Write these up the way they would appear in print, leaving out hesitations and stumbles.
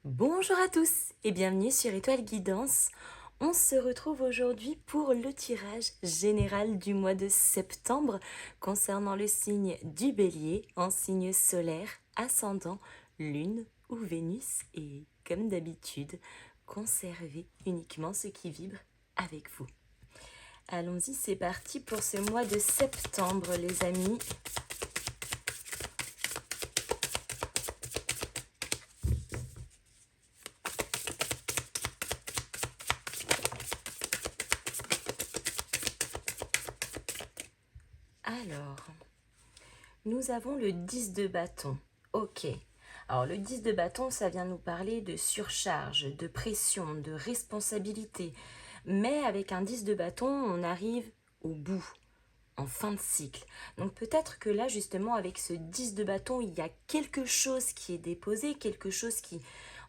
Bonjour à tous et bienvenue sur Étoile Guidance. On se retrouve aujourd'hui pour le tirage général du mois de septembre concernant le signe du Bélier en signe solaire, ascendant, lune ou Vénus et comme d'habitude, conservez uniquement ce qui vibre avec vous. Allons-y, c'est parti pour ce mois de septembre les amis. Alors, nous avons le 10 de bâton. Ok. Alors le 10 de bâton, ça vient nous parler de surcharge, de pression, de responsabilité. Mais avec un 10 de bâton, on arrive au bout, en fin de cycle. Donc peut-être que là, justement, avec ce 10 de bâton, il y a quelque chose qui est déposé, quelque chose qui,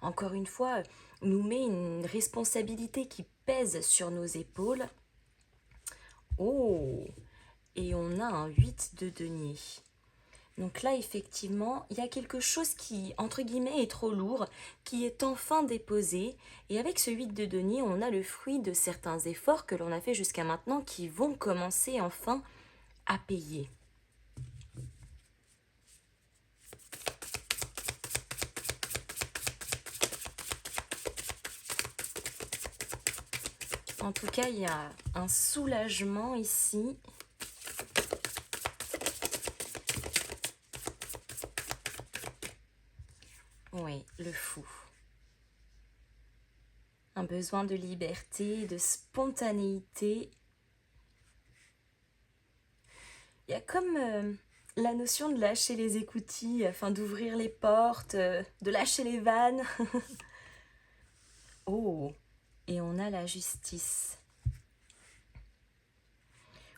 encore une fois, nous met une responsabilité qui pèse sur nos épaules. Oh! Et on a un 8 de denier. Donc là, effectivement, il y a quelque chose qui, entre guillemets, est trop lourd, qui est enfin déposé. Et avec ce 8 de denier, on a le fruit de certains efforts que l'on a fait jusqu'à maintenant qui vont commencer enfin à payer. En tout cas, il y a un soulagement ici. Oui, le fou. Un besoin de liberté, de spontanéité. Il y a comme la notion de lâcher les écoutilles, afin d'ouvrir les portes, de lâcher les vannes. Oh, et on a la justice.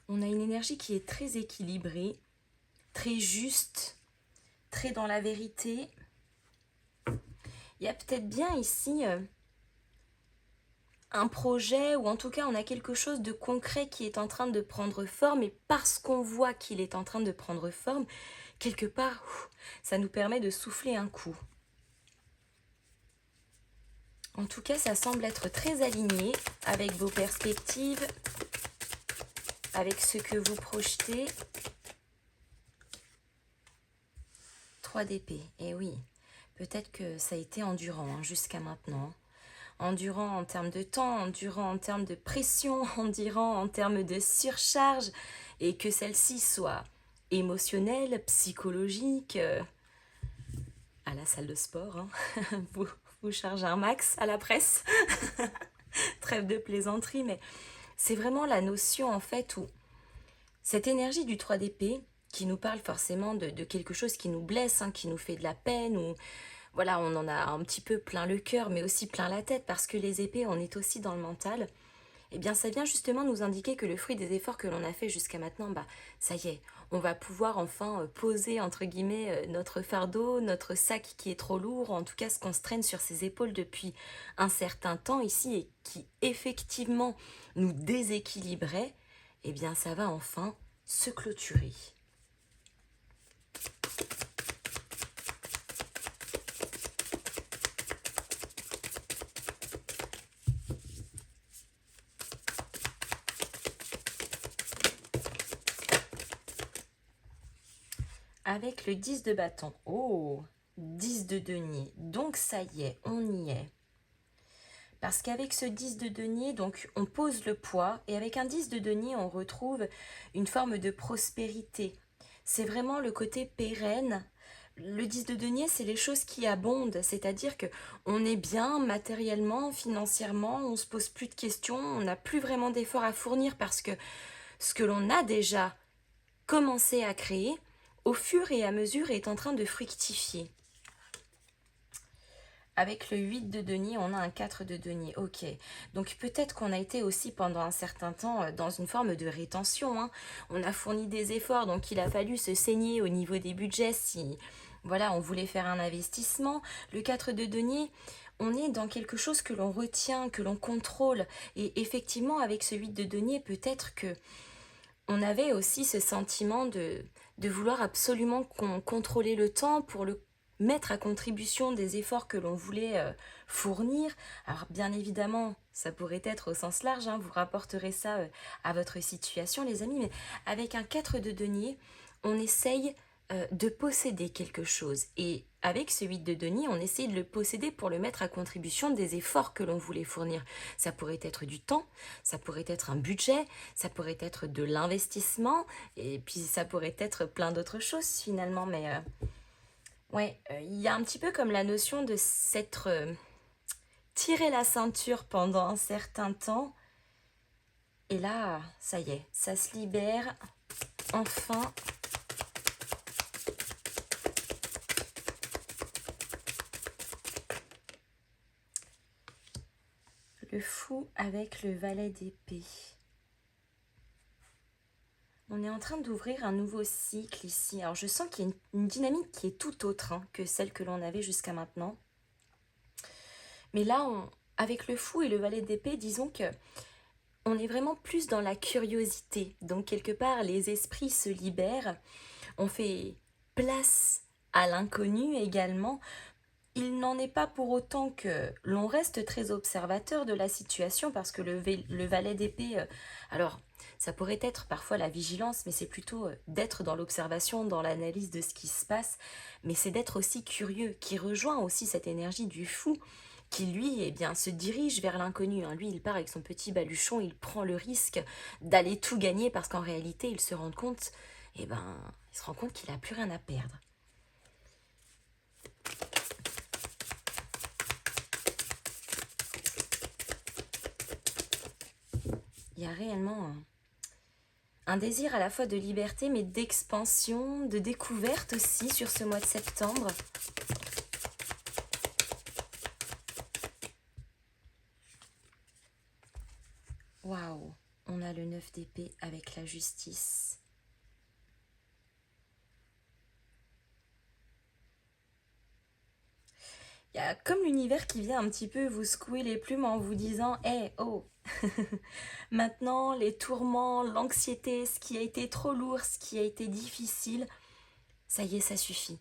On a une énergie qui est très équilibrée, très juste, très dans la vérité. Il y a peut-être bien ici un projet, ou en tout cas on a quelque chose de concret qui est en train de prendre forme, et parce qu'on voit qu'il est en train de prendre forme, quelque part, ça nous permet de souffler un coup. En tout cas, ça semble être très aligné avec vos perspectives, avec ce que vous projetez. 3 d'épée, et oui, peut-être que ça a été endurant jusqu'à maintenant. Endurant en termes de temps, endurant en termes de pression, endurant en termes de surcharge, et que celle-ci soit émotionnelle, psychologique, à la salle de sport, hein. vous chargez un max à la presse, trêve de plaisanterie, mais c'est vraiment la notion en fait où cette énergie du 3 d'épée qui nous parle forcément de quelque chose qui nous blesse, hein, qui nous fait de la peine, ou voilà, on en a un petit peu plein le cœur, mais aussi plein la tête, parce que les épées, on est aussi dans le mental. Eh bien, ça vient justement nous indiquer que le fruit des efforts que l'on a fait jusqu'à maintenant, ça y est, on va pouvoir enfin poser, entre guillemets, notre fardeau, notre sac qui est trop lourd, en tout cas ce qu'on se traîne sur ses épaules depuis un certain temps ici, et qui effectivement nous déséquilibrait, eh bien, ça va enfin se clôturer. Avec le 10 de bâton. Oh, 10 de denier. Donc ça y est, on y est. Parce qu'avec ce 10 de denier, donc on pose le poids, et avec un 10 de denier, on retrouve une forme de prospérité. C'est vraiment le côté pérenne. Le 10 de denier, c'est les choses qui abondent, c'est-à-dire que on est bien matériellement, financièrement, on se pose plus de questions, on n'a plus vraiment d'efforts à fournir parce que ce que l'on a déjà commencé à créer, au fur et à mesure, est en train de fructifier. Avec le 8 de denier, on a un 4 de denier. Ok. Donc peut-être qu'on a été aussi pendant un certain temps dans une forme de rétention, hein. On a fourni des efforts, donc il a fallu se saigner au niveau des budgets si voilà, on voulait faire un investissement. Le 4 de denier, on est dans quelque chose que l'on retient, que l'on contrôle. Et effectivement, avec ce 8 de denier, peut-être que on avait aussi ce sentiment de vouloir absolument contrôler le temps pour le mettre à contribution des efforts que l'on voulait fournir. Alors bien évidemment, ça pourrait être au sens large, hein, vous rapporterez ça à votre situation les amis, mais avec un 4 de denier, on essaye de posséder quelque chose. Et avec ce 8 de denier, on essaye de le posséder pour le mettre à contribution des efforts que l'on voulait fournir. Ça pourrait être du temps, ça pourrait être un budget, ça pourrait être de l'investissement, et puis ça pourrait être plein d'autres choses finalement, mais ouais, il y a un petit peu comme la notion de s'être tiré la ceinture pendant un certain temps, et là, ça y est, ça se libère, enfin. Le fou avec le valet d'épée. On est en train d'ouvrir un nouveau cycle ici. Alors je sens qu'il y a une dynamique qui est tout autre hein, que celle que l'on avait jusqu'à maintenant. Mais là, avec le fou et le valet d'épée, disons que on est vraiment plus dans la curiosité. Donc quelque part, les esprits se libèrent. On fait place à l'inconnu également. Il n'en est pas pour autant que l'on reste très observateur de la situation parce que le valet d'épée, alors ça pourrait être parfois la vigilance, mais c'est plutôt d'être dans l'observation, dans l'analyse de ce qui se passe, mais c'est d'être aussi curieux, qui rejoint aussi cette énergie du fou, qui lui, eh bien, se dirige vers l'inconnu. Hein. Lui, il part avec son petit baluchon, il prend le risque d'aller tout gagner parce qu'en réalité, il se rend compte, eh ben, il se rend compte qu'il n'a plus rien à perdre. Il y a réellement un désir à la fois de liberté, mais d'expansion, de découverte aussi sur ce mois de septembre. Waouh, on a le 9 d'épée avec la justice. Il y a comme l'univers qui vient un petit peu vous secouer les plumes en vous disant « Hey, oh !» Maintenant, les tourments, l'anxiété, ce qui a été trop lourd, ce qui a été difficile, ça y est, ça suffit.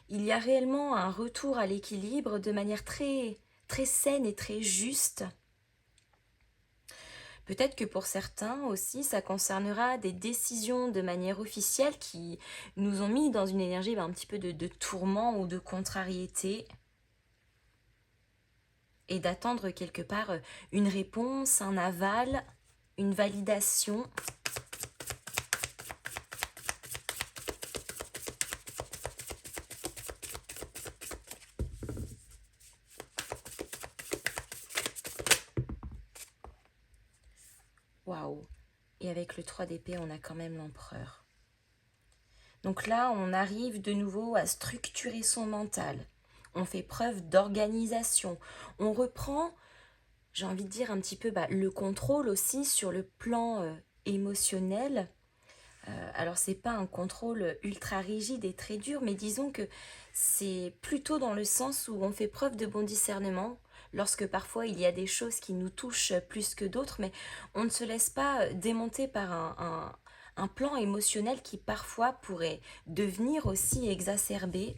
Il y a réellement un retour à l'équilibre de manière très, très saine et très juste. Peut-être que pour certains aussi, ça concernera des décisions de manière officielle qui nous ont mis dans une énergie un petit peu de tourment ou de contrariété. Et d'attendre quelque part une réponse, un aval, une validation. Waouh! Et avec le 3 d'épée, on a quand même l'empereur. Donc là, on arrive de nouveau à structurer son mental. On fait preuve d'organisation. On reprend, j'ai envie de dire un petit peu le contrôle aussi sur le plan émotionnel. Alors c'est pas un contrôle ultra rigide et très dur, mais disons que c'est plutôt dans le sens où on fait preuve de bon discernement, lorsque parfois il y a des choses qui nous touchent plus que d'autres, mais on ne se laisse pas démonter par un plan émotionnel qui parfois pourrait devenir aussi exacerbé.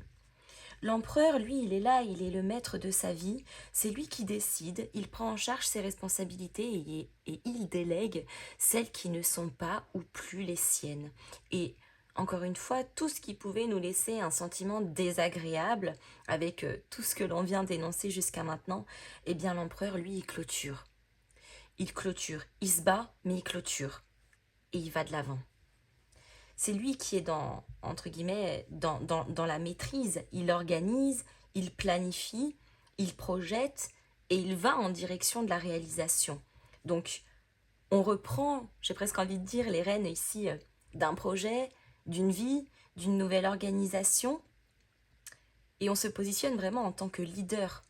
L'empereur, lui, il est là, il est le maître de sa vie, c'est lui qui décide, il prend en charge ses responsabilités et il délègue celles qui ne sont pas ou plus les siennes. Et encore une fois, tout ce qui pouvait nous laisser un sentiment désagréable avec tout ce que l'on vient d'énoncer jusqu'à maintenant, eh bien l'empereur, lui, il clôture. Il clôture, il se bat, mais il clôture. Et il va de l'avant. C'est lui qui est entre guillemets, dans la maîtrise. Il organise, il planifie, il projette et il va en direction de la réalisation. Donc, on reprend, j'ai presque envie de dire, les rênes ici d'un projet, d'une vie, d'une nouvelle organisation et on se positionne vraiment en tant que leader.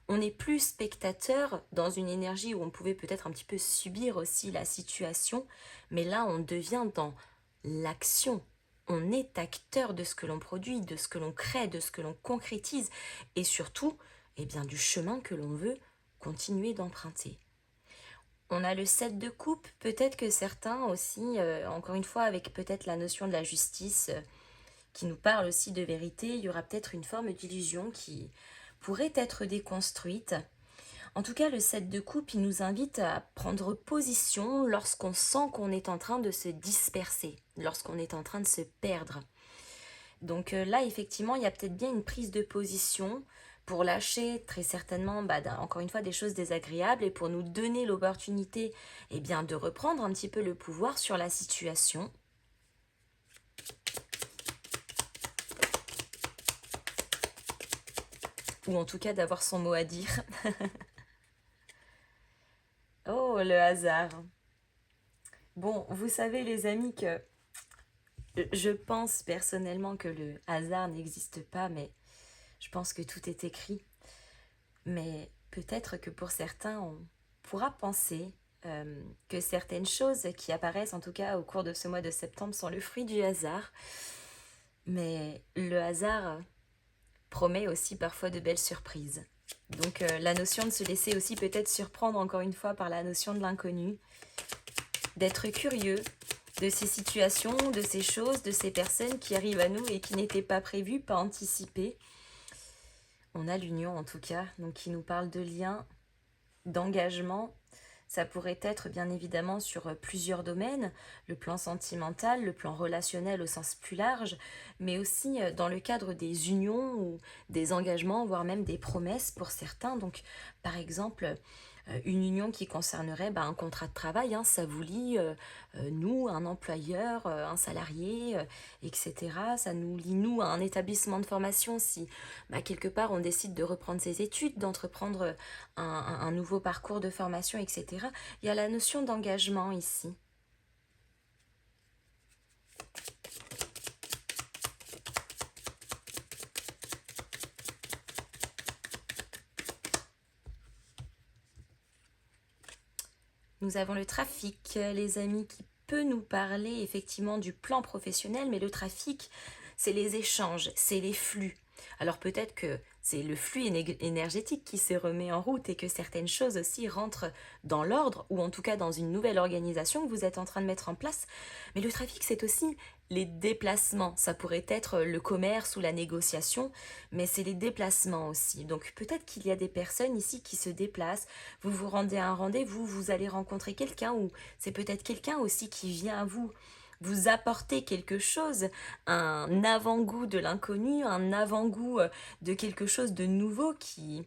On n'est plus spectateur dans une énergie où on pouvait peut-être un petit peu subir aussi la situation, mais là on devient dans l'action. On est acteur de ce que l'on produit, de ce que l'on crée, de ce que l'on concrétise et surtout eh bien, du chemin que l'on veut continuer d'emprunter. On a le 7 de coupe, peut-être que certains aussi, encore une fois avec peut-être la notion de la justice, qui nous parle aussi de vérité. Il y aura peut-être une forme d'illusion qui pourrait être déconstruite. En tout cas, le 7 de coupe, il nous invite à prendre position lorsqu'on sent qu'on est en train de se disperser, lorsqu'on est en train de se perdre. Donc là, effectivement, il y a peut-être bien une prise de position pour lâcher très certainement, encore une fois, des choses désagréables et pour nous donner l'opportunité de reprendre un petit peu le pouvoir sur la situation. Ou en tout cas d'avoir son mot à dire. Oh, le hasard. Bon, vous savez les amis que je pense personnellement que le hasard n'existe pas, mais je pense que tout est écrit. Mais peut-être que pour certains, on pourra penser que certaines choses qui apparaissent, en tout cas au cours de ce mois de septembre, sont le fruit du hasard. Mais le hasard promet aussi parfois de belles surprises. Donc la notion de se laisser aussi peut-être surprendre encore une fois par la notion de l'inconnu, d'être curieux de ces situations, de ces choses, de ces personnes qui arrivent à nous et qui n'étaient pas prévues, pas anticipées. On a l'union en tout cas, donc qui nous parle de lien, d'engagement. Ça pourrait être bien évidemment sur plusieurs domaines, le plan sentimental, le plan relationnel au sens plus large, mais aussi dans le cadre des unions ou des engagements, voire même des promesses pour certains. Donc par exemple, une union qui concernerait un contrat de travail, ça vous lie, nous, un employeur, un salarié, etc. Ça nous lie, nous, à un établissement de formation si quelque part on décide de reprendre ses études, d'entreprendre un nouveau parcours de formation, etc. Il y a la notion d'engagement ici. Nous avons le trafic, les amis, qui peut nous parler effectivement du plan professionnel, mais le trafic, c'est les échanges, c'est les flux. Alors peut-être que c'est le flux énergétique qui se remet en route et que certaines choses aussi rentrent dans l'ordre, ou en tout cas dans une nouvelle organisation que vous êtes en train de mettre en place. Mais le trafic, c'est aussi les déplacements. Ça pourrait être le commerce ou la négociation, mais c'est les déplacements aussi. Donc peut-être qu'il y a des personnes ici qui se déplacent, vous vous rendez à un rendez-vous, vous allez rencontrer quelqu'un, ou c'est peut-être quelqu'un aussi qui vient à vous apporter quelque chose, un avant-goût de l'inconnu, un avant-goût de quelque chose de nouveau qui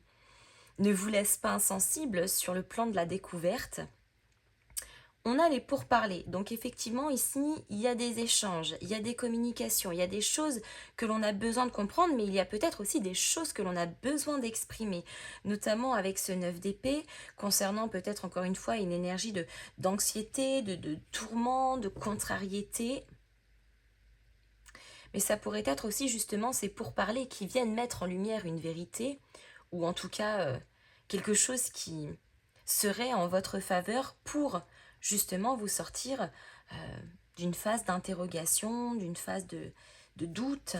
ne vous laisse pas insensible sur le plan de la découverte. On a les pourparlers, donc effectivement ici il y a des échanges, il y a des communications, il y a des choses que l'on a besoin de comprendre, mais il y a peut-être aussi des choses que l'on a besoin d'exprimer, notamment avec ce 9 d'épée, concernant peut-être encore une fois une énergie d'anxiété, de tourment, de contrariété. Mais ça pourrait être aussi justement ces pourparlers qui viennent mettre en lumière une vérité, ou en tout cas quelque chose qui serait en votre faveur pour justement vous sortir d'une phase d'interrogation, d'une phase de doute.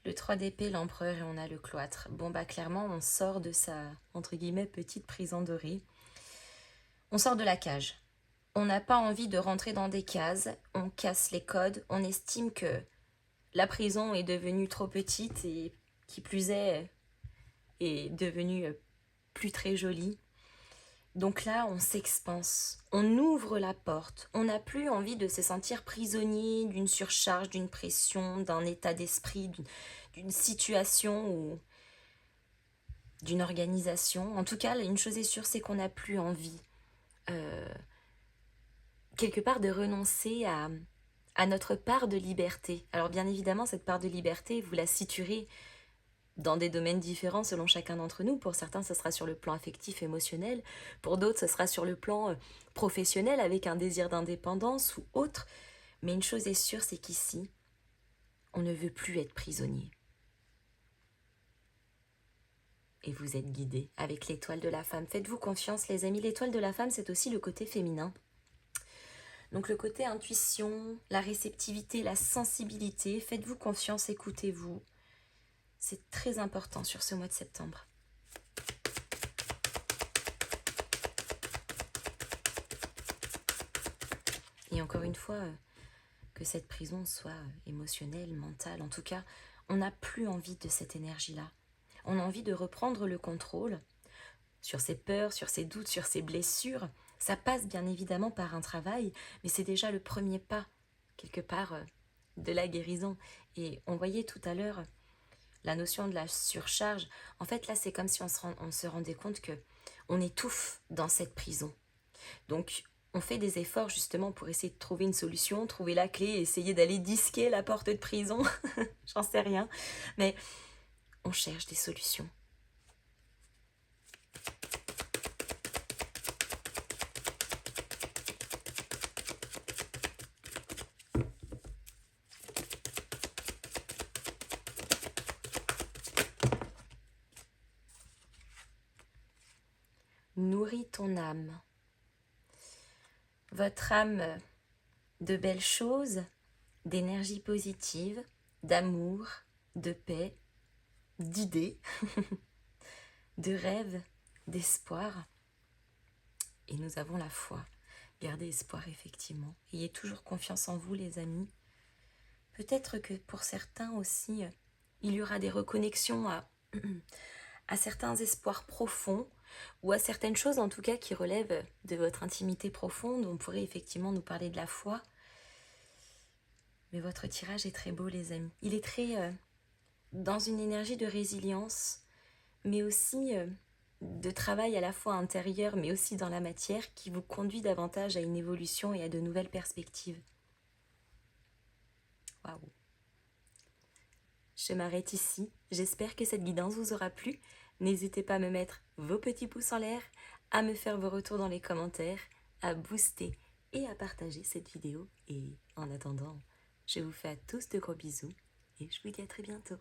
Le 3 d'épée, l'empereur, et on a le cloître. Bon clairement on sort de sa, entre guillemets, petite prison dorée. On sort de la cage. On n'a pas envie de rentrer dans des cases, on casse les codes, on estime que la prison est devenue trop petite et qui plus est devenue plus très jolie. Donc là, on s'expanse, on ouvre la porte, on n'a plus envie de se sentir prisonnier d'une surcharge, d'une pression, d'un état d'esprit, d'une situation ou d'une organisation. En tout cas, une chose est sûre, c'est qu'on n'a plus envie quelque part de renoncer à notre part de liberté. Alors bien évidemment, cette part de liberté, vous la situerez dans des domaines différents selon chacun d'entre nous. Pour certains, ce sera sur le plan affectif, émotionnel. Pour d'autres, ce sera sur le plan professionnel, avec un désir d'indépendance ou autre. Mais une chose est sûre, c'est qu'ici, on ne veut plus être prisonnier. Et vous êtes guidés avec l'étoile de la femme. Faites-vous confiance, les amis. L'étoile de la femme, c'est aussi le côté féminin. Donc le côté intuition, la réceptivité, la sensibilité. Faites-vous confiance, écoutez-vous. C'est très important sur ce mois de septembre. Et encore une fois, que cette prison soit émotionnelle, mentale, en tout cas, on n'a plus envie de cette énergie-là. On a envie de reprendre le contrôle sur ses peurs, sur ses doutes, sur ses blessures. Ça passe bien évidemment par un travail, mais c'est déjà le premier pas, quelque part, de la guérison. Et on voyait tout à l'heure la notion de la surcharge. En fait, là, c'est comme si on se rendait compte que on étouffe dans cette prison. Donc, on fait des efforts justement pour essayer de trouver une solution, trouver la clé, essayer d'aller disquer la porte de prison. J'en sais rien. Mais on cherche des solutions. Nourris ton âme. Votre âme de belles choses, d'énergie positive, d'amour, de paix, d'idées, de rêves, d'espoir. Et nous avons la foi. Gardez espoir, effectivement. Ayez toujours confiance en vous, les amis. Peut-être que pour certains aussi, il y aura des reconnexions à certains espoirs profonds ou à certaines choses en tout cas qui relèvent de votre intimité profonde. On pourrait effectivement nous parler de la foi. Mais votre tirage est très beau, les amis. Il est très dans une énergie de résilience, mais aussi de travail à la fois intérieur, mais aussi dans la matière, qui vous conduit davantage à une évolution et à de nouvelles perspectives. Waouh! Je m'arrête ici. J'espère que cette guidance vous aura plu. N'hésitez pas à me mettre vos petits pouces en l'air, à me faire vos retours dans les commentaires, à booster et à partager cette vidéo. Et en attendant, je vous fais à tous de gros bisous et je vous dis à très bientôt.